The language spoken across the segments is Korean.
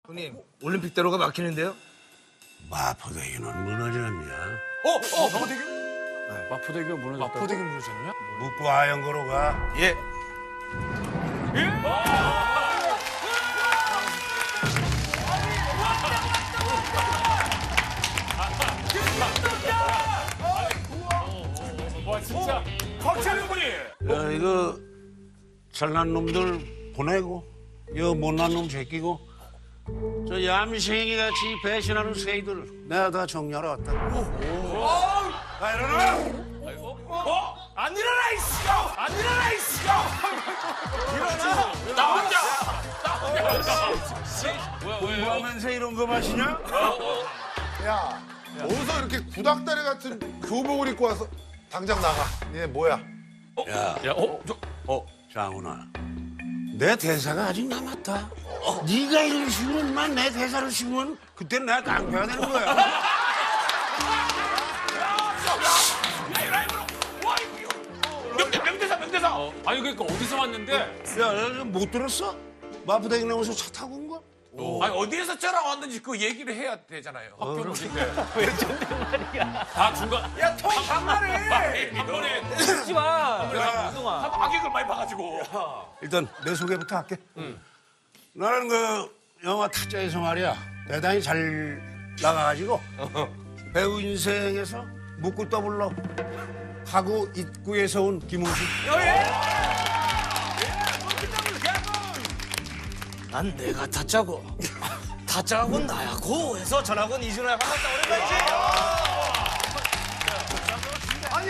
형님, 올림픽대로가 막히는데요? 마포대교는 무너졌냐? 마포대교 무너졌다. 마포대교 무너졌냐? 묵고 하얀거로 가. 예. 와 진짜 박찬영 군이. 야, 이거 잘난 놈들 보내고, 이거 못난 놈 제끼고, 저 얌생이 같이 배신하는 새이들 내가 다 정리하러 왔다. 아, 일어나! 안 일어나 이씨가! 안 일어나 이씨가! 일어나! 나 혼자! 공부하면서 이런 거 마시냐? 야, 어디서 이렇게 구닥다리 같은 교복을 입고 와서 당장 나가. 얘 뭐야? 야, 장훈아. 내 대사가 아직 남았다. 네가 이런 식으로만 내 대사를 씹으면 그때 내가 깡패가 되는 거야. 명대사! 아니 그러니까 어디서 왔는데? 야, 너 못 들었어? 마포대교 나오면서 차 타고 온 거야? 아니 어디에서 쩌랑 왔는지 그 얘기를 해야 되잖아요. 학교는 어딘데? 왜 존댓말이야? 다 중간. 야, 통 반말해. 이번에 하지 마. 악역을 많이 봐가지고. 일단 내 소개부터 할게. 나는 그 영화 타짜에서 말이야 대단히 잘 나가가지고 배우 인생에서 묻고 떠불러 하고 입구에서 온 김홍식. 난 내가 타짜고, 타짜하고는 나야고 해서 전학은 이준호야. 반갑다, 오랜만이지?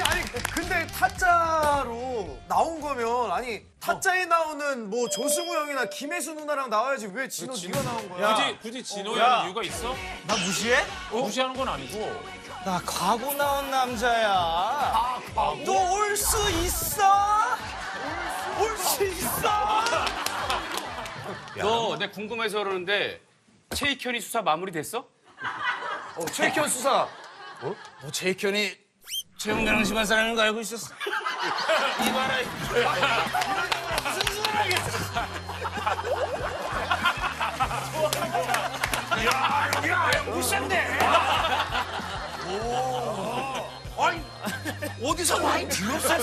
아니 근데 타짜로 나온 거면 아니 타짜에 나오는 뭐 조승우 형이나 김혜수 누나랑 나와야지 왜 진호 네가 나온 거야? 굳이 진호야 이유가 있어? 나 무시해? 무시하는 건 아니고. 나 과거 나온 남자야. 너 올 수 있어? 올 수 있어? 너 내 궁금해서 그러는데 최익현이 수사 마무리됐어? 최익현 수사. 너 최익현이 최영대랑 집안 사람인 거 알고 있었어? 이봐라. 무슨 소리 하겠어? 야, 무시한데. 아니 어디서 많이 들었어?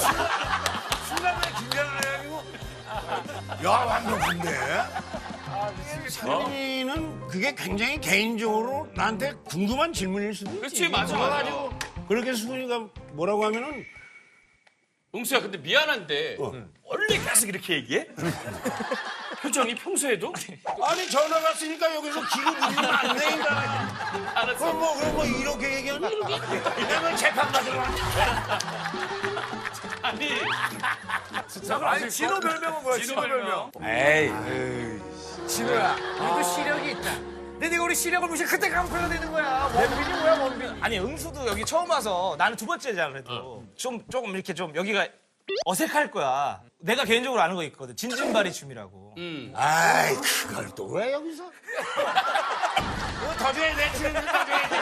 순간에 긴장을 해가지고 야 완벽한데? 상민이는 그게 굉장히 개인적으로 나한테 궁금한 질문일 수도 있지. 그렇지, 맞아. 그래가지고 그렇게 수근이가 뭐라고 하면은 용수야, 근데 미안한데 원래 계속 이렇게 얘기해? 표정이 평소에도? 아니 전화 왔으니까 여기서 기고 부리면 안 되니까. 알았어. 그럼 뭐 이렇게 얘기하면 이렇게 내가 재판 받으러 왔냐? 아니, 아니 진호 별명은 뭐야? 진호 별명. 진호야, 우리도 시력이 있다. 근데 네가 우리 시력을 무시해. 그때 깡패가 되는 거야. 원빈이 뭐야, 원빈? 아니, 응수도 여기 처음 와서 나는 두 번째잖아, 그래도. 조금 이렇게 좀 여기가 어색할 거야. 내가 개인적으로 아는 거 있거든. 진진바리 춤이라고. 아이 그걸 또 왜 여기서? 더 줘야 돼, 치는데 더 줘야 돼.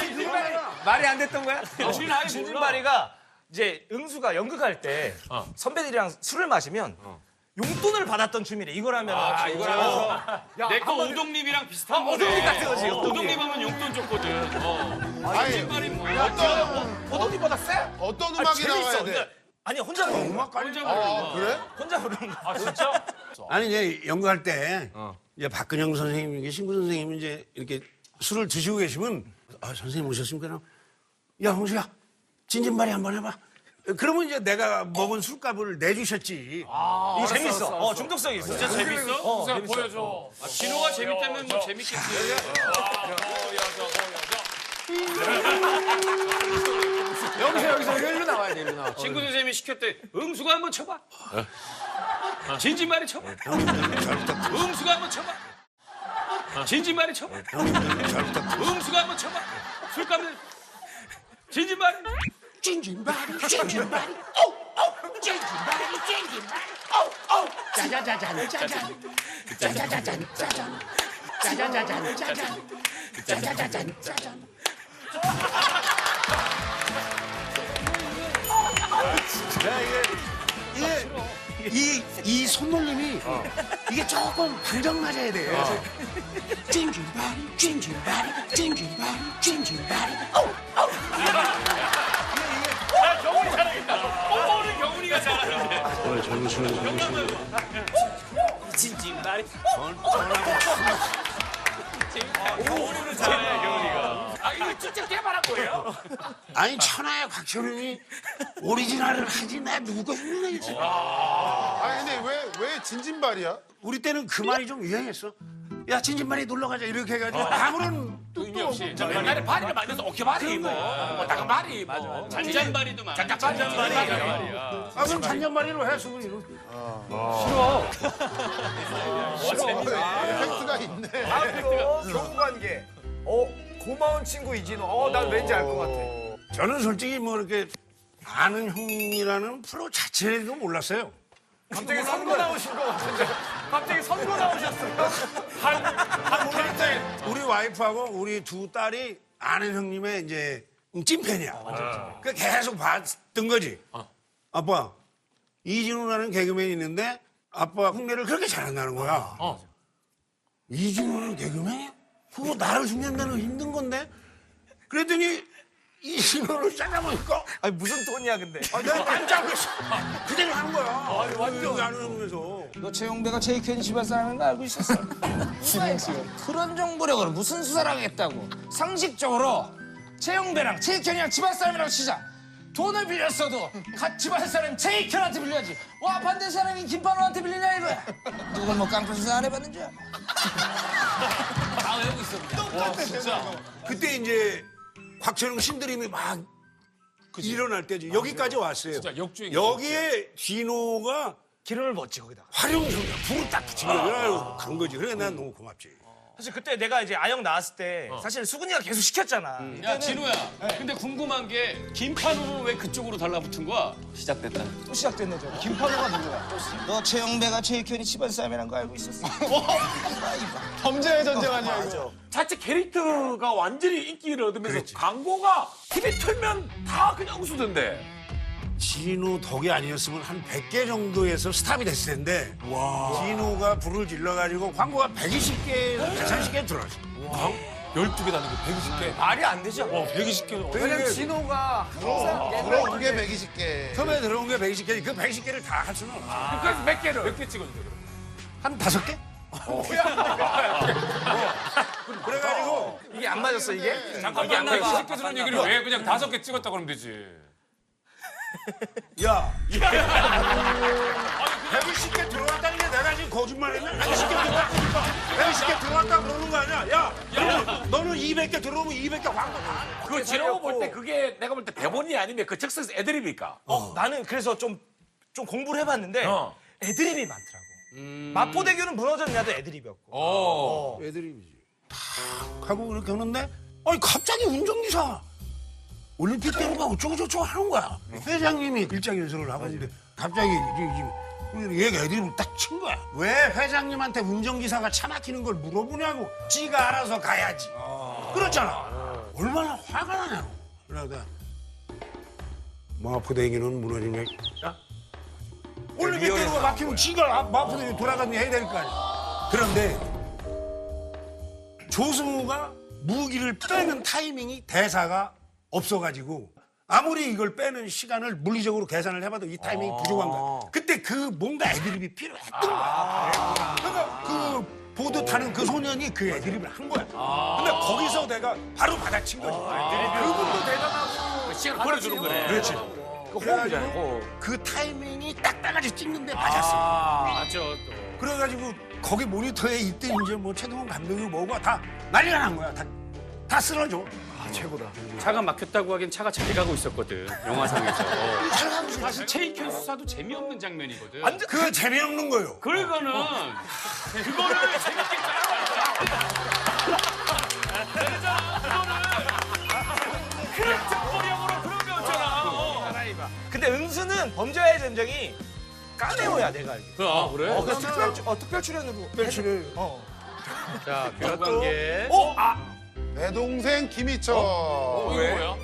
진진바리가 말이 안 됐던 거야? 진진바리가 이제 응수가 연극할 때 선배들이랑 술을 마시면 용돈을 받았던 춤이래. 이걸 하면 이걸 하면서 내 거 오동립이랑 비슷한 거네. 오동립 같은 거지, 오동립 하면 용돈 줬거든. 아니, 진진발이 뭐야? 호동이 받았어? 어떤 음악이 나와야 돼? 아니, 혼자 부르는 거야. 혼자 부르는 거. 그래? 혼자 부르는 거야. 아 진짜? 아니 이제 연구할 때 이제 박근영 선생님, 신구 선생님이 이제 이렇게 술을 드시고 계시면 선생님 오셨습니까? 그럼 야 홍수야 진진발이 한번 해봐. 그러면 이제 내가 먹은 술값을 내주셨지. 이거 재밌어. 중독성이 있어. 진짜 재밌어? 진짜 보여줘. 진호가 재밌다면 뭐 재밌겠지. 여기서 일로 나와야 돼 일로 나와. 친구 선생님이 시켰대. 응수가 한번 쳐봐. 진진발이 쳐봐. 응수가 한번 쳐봐. 진진발이 쳐봐. 응수가 한번 쳐봐. 술값을 진진발이. 진진발이 진진발이 진진발이 진진발이 짜자자잔 짜잔 짜자자잔 짜잔 짜자자잔 짜잔 짜자자잔 짜잔. 야 이게 이 손놀림이 이게 조금 방정 맞아야 돼. 찜질바리, 찜질바리, 찜질바리, 찜질바리. 경훈이 잘하겠다. 뽕뽕은 경훈이가 잘하는데. 오늘 정신을 진진말이. 경훈이는 잘해, 경훈이가. 아, 이거 진짜 개발한 거예요? 아니 천하의 곽철웅이 오리지널을 하지 나 누가 흉내내지. 아니 근데 왜 진진발이야? 우리 때는 그 말이 좀 유행했어. 야 진진말이 놀러 가자 이렇게 해가지고 아무런 의미 없이. 옛날에 바리를 만들어서 어깨바리 입고, 뭐 나가바리 입고. 잔잔바리도 많아. 잔잔바리. 아 그럼 잔년말이로 해 수근이로. 팩트가 있네. 다음으로 교우관계. 고마운 친구 이진호. 난 왠지 알 것 같아. 저는 솔직히 뭐 이렇게 아는 형이라는 프로 자체도 몰랐어요. 갑자기 선거 나오신 것 같은데. 갑자기 선거 나오셨어요. 우리 와이프하고 우리 두 딸이 아는 형님의 이제 찐팬이야. 그 계속 봤던 거지. 아빠 이진호라는 개그맨이 있는데 아빠 흉내를 그렇게 잘한다는 거야. 이진호는 개그맨이야? 그거 나를 흉내내는 거 힘든 건데? 그랬더니 이진호를 찾아보니까 아니 무슨 톤이야 근데. 내가 깜짝 놀랐어. 그대로 하는 거야. 완전 아는 형님에서. 너 최용배가 제이켄 집안 사람인 거 알고 있었어? 그런 정보력으로 무슨 수사를 하겠다고. 상식적으로 최용배랑 제이켄이랑 집안 사람이라고 치자. 돈을 빌렸어도 집안 사람이 제이켄한테 빌려야지. 와 반대 사람이 김판호한테 빌리냐 이거야. 누굴 뭐 깡패 수사 안 해봤는 줄 알아? 다 외우고 있어 그냥. 그때 이제 곽철웅 신드림이 막 일어날 때지. 여기까지 왔어요. 진짜 역주행. 여기에 진호가 기름을 붓지 거기다가. 활용성이야. 불을 딱 붙이면 간 거지. 그래 난 너무 고맙지. 사실 그때 내가 이제 아영 나왔을 때 사실 수근이가 계속 시켰잖아. 야, 진호야. 근데 궁금한 게 김판호는 왜 그쪽으로 달라붙은 거야? 또 시작됐네 저거. 김판호가 누구야? 너 최영배가 최익현이 집안 사람이란 거 알고 있었어? 범죄의 전쟁 아니야 이거. 자체 캐릭터가 완전히 인기를 얻으면서 광고가 TV 틀면 다 그냥 웃으던데. 진호 덕이 아니었으면 한 100개 정도에서 스탑이 됐을 텐데 진호가 불을 질러가지고 광고가 120개, 130개 들어왔어. 12개 다니고 120개. 말이 안 되죠. 120개. 왜냐면 진호가 항상 그런 게 120개. 처음에 들어온 게 120개, 그 120개를 다 할 수는 없어. 그래서 몇 개를? 몇 개 찍었는데, 그럼? 한 5개? 그래가지고 이게 안 맞았어 이게? 잠깐만, 120개 들은 얘기를 왜 그냥 5개 찍었다 그러면 되지. 야 120개 들어왔다는 게 내가 지금 거짓말했나? 120개 들어왔다 그러는 거 아니야? 야 너는 200개 들어오면 200개 광고 다 그 지나고 볼 때 그게 내가 볼 때 대본이 아니면 그 즉석 애드립입니까? 나는 그래서 좀 공부를 해봤는데 어. 애드립이 많더라고. 마포대교는 무너졌냐도 애드립이었고. 애드립이지. 탁 하고 이렇게 하는데 아니 갑자기 운전기사 올림픽 때문에 어쩌고저쩌고 하는 거야. 회장님이 일장 연설을 하고 있는데 갑자기 얘가 애드립을 딱 친 거야. 왜 회장님한테 운전기사가 차 막히는 걸 물어보냐고. 지가 알아서 가야지. 그렇잖아. 얼마나 화가 나냐고. 그러다 마포대교는 무너지면 올림픽 때문에 막히면 지가 마포대교 돌아가니 해야 될 거 아니야. 그런데 조승우가 무기를 빼는 타이밍이 대사가 없어가지고 아무리 이걸 빼는 시간을 물리적으로 계산을 해봐도 이 타이밍이 부족한 거야. 그때 그 뭔가 애드립이 필요했던 거야. 그러니까 그 보드 타는 그 소년이 그 애드립을 한 거야. 근데 거기서 내가 바로 받아친 거지. 그분도 대단하고 시간 걸어주는 거네. 그렇지. 호흡이잖아. 그 타이밍이 딱 따가지고 찍는데 맞았어. 맞죠, 또. 그래가지고 거기 모니터에 이때 이제 뭐 최동원 감독이 뭐고 다 난리가 난 거야. 다 쓰러져. 최고다. 차가 막혔다고 하기엔 차가 잘 가고 있었거든, 영화상에서. 사실 최익현 수사도 재미없는 장면이거든. 그거 재미없는 거요. 그거는 그거를 재밌게 근데 은수는 범죄와의 전쟁이 까메오야 내가 알기로. 아, 그래? 특별 출연으로. 며칠을 자, 교육관계. 내 동생 김희철. 이거 뭐야?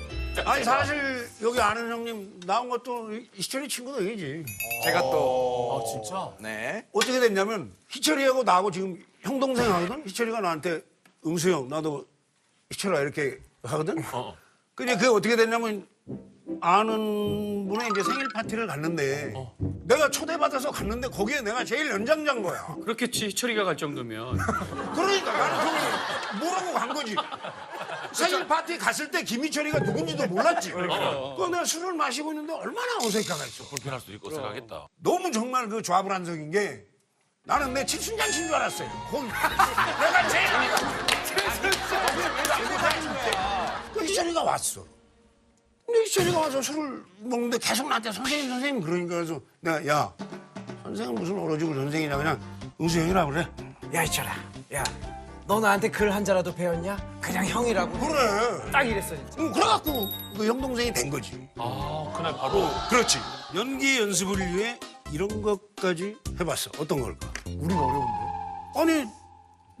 아니 사실 여기 아는 형님 나온 것도 희철이 친구 덕이지. 제가 또. 진짜? 네. 어떻게 됐냐면 희철이하고 나하고 지금 형 동생 하거든. 희철이가 나한테 응수 형 나도 희철아 이렇게 하거든. 근데 그게 어떻게 됐냐면 아는 분의 이제 생일 파티를 갔는데 내가 초대받아서 갔는데 거기에 내가 제일 연장자인 거야. 그렇겠지. 희철이가 갈 정도면. 그러니까 나는 그걸 뭐라고 간 거지. 생일 파티 갔을 때 김희철이가 누군지도 몰랐지. 그 내가 술을 마시고 있는데 얼마나 어색하겠어. 불편할 수도 있고 생각했다. 너무 정말 그 좌불안석인 게 나는 내 칠순잔치인 줄 알았어요. 내가 제일 그 희철이가 왔어. 근데 희철이가 와서 술을 먹는데 계속 나한테 선생님 그러니까 그래서 내가 야 선생은 무슨 얼어죽을 선생이냐 그냥 응수 형이라 그래. 야, 이철아. 야, 너 나한테 글 한자라도 배웠냐? 그냥 형이라고. 그래. 딱 이랬어, 진짜. 그래갖고 그 형 동생이 된 거지. 아, 그날 바로. 그렇지. 연기 연습을 위해 이런 것까지 해봤어. 어떤 걸까? 우린 어려운데. 아니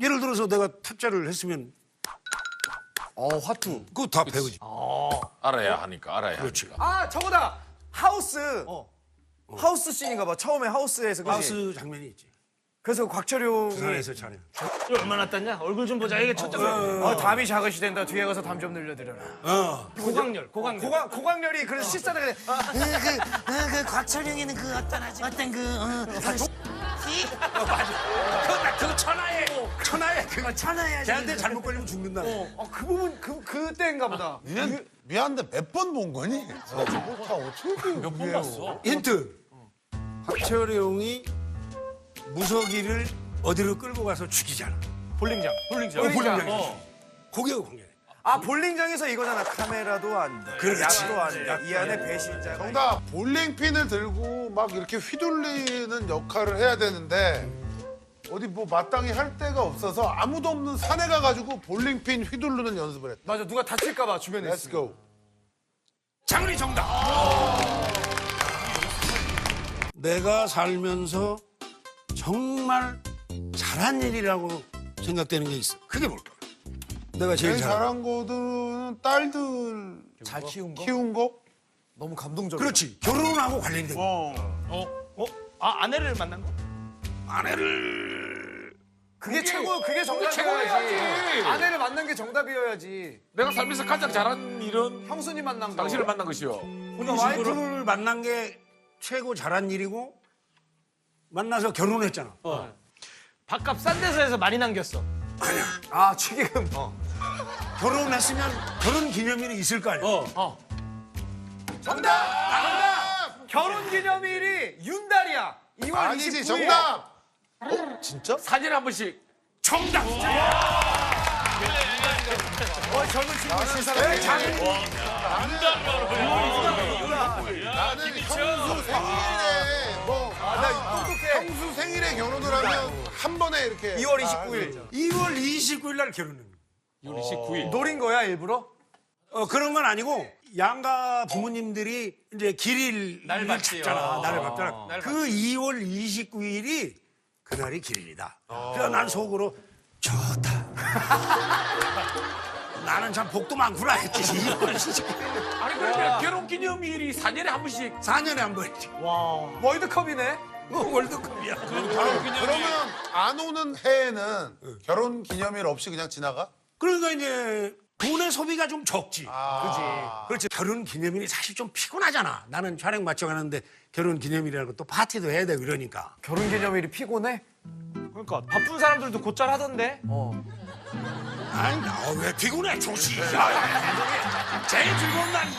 예를 들어서 내가 타짜를 했으면 화투. 그거 다 배우지. 알아야 하니까, 알아야 그렇지. 하니까. 아, 저거다. 하우스. 하우스 씬인가 봐. 처음에 하우스에서. 그치? 하우스 장면이 있지. 그래서 곽철용이. 부산에서 촬영. 얼마나 땄냐? 얼굴 좀 보자. 이게 첫째 거. 담이 작으시 된다. 뒤에 가서 담 좀 늘려드려라. 고강렬. 고광렬이 그래서 실사를 그 곽철용이는 그 어떤 그 천하에 그 천하야. 걔한테 잘못 걸리면 죽는다. 그 부분 그때인가 보다. 미안한데 몇 번 본 거니? 저거 다 어떻게 몇 번 봤어? 힌트. 박철용이 무석이를 어디로 끌고 가서 죽이잖아. 볼링장. 볼링장이지. 거기가 관계. 아, 볼링장에서 이거잖아. 카메라도 안 돼. 그렇지. 약도 안 돼. 이 안에 배신자가. 정답. 볼링핀을 들고 막 이렇게 휘둘리는 역할을 해야 되는데 어디 뭐 마땅히 할 데가 없어서 아무도 없는 산에 가가지고 볼링핀 휘두르는 연습을 했다. 맞아. 누가 다칠까 봐 주변에. Let's go. 장훈이 정답. 내가 살면서 정말 잘한 일이라고 생각되는 게 있어. 그게 뭘까? 내가 제일 제일 잘한. 잘한 거는 딸들 잘 키운 거? 키운 거? 너무 감동적이야. 그렇지. 결혼하고 관련된 거. 아내를 만난 거? 아내를 그게 최고, 그게 정답이어야지. 아내를 만난 게 정답이어야지. 내가 살면서 가장 잘한 일은 형수님 만난 거. 당신을 만난 것이요. 그러니까 와이프를 만난 게 최고 잘한 일이고 만나서 결혼했잖아. 밥값 싼 데서 해서 많이 남겼어. 아, 축의금. 결혼했으면 결혼 기념일이 있을 거 아니야. 정답! 결혼 기념일이 윤달이야. 2월 아니지 29일. 정답. 진짜? 사진 한 번씩. 정답! 젊은 친구 신사람. 나는 형수 생일에 뭐 나 똑똑해. 형수 생일에 결혼을 하면 한 번에 이렇게 2월 29일. 2월 29일 날 결혼해. 2월 29일. 노린 거야, 일부러? 그런 건 아니고 양가 부모님들이 이제 길일 날 잡잖아. 날을 잡잖아. 그 2월 29일이 그날이 길일이다. 그래서 난 속으로 좋다. 나는 참 복도 많구나 했지. 2월 29일. 아니, 그러면 결혼 기념일이 4년에 한 번씩. 4년에 한 번이지. 월드컵이네. 월드컵이야. 그러면 안 오는 해에는 결혼 기념일 없이 그냥 지나가? 그러니까 이제 돈의 소비가 좀 적지. 아. 그렇지. 결혼 기념일이 사실 좀 피곤하잖아. 나는 촬영 맞춰가는데 결혼 기념일이라고 또 파티도 해야 되고 이러니까. 결혼 기념일이 피곤해? 그러니까 바쁜 사람들도 곧잘 하던데. 아니, 왜 피곤해, 조시. 제일 즐거운 날이지.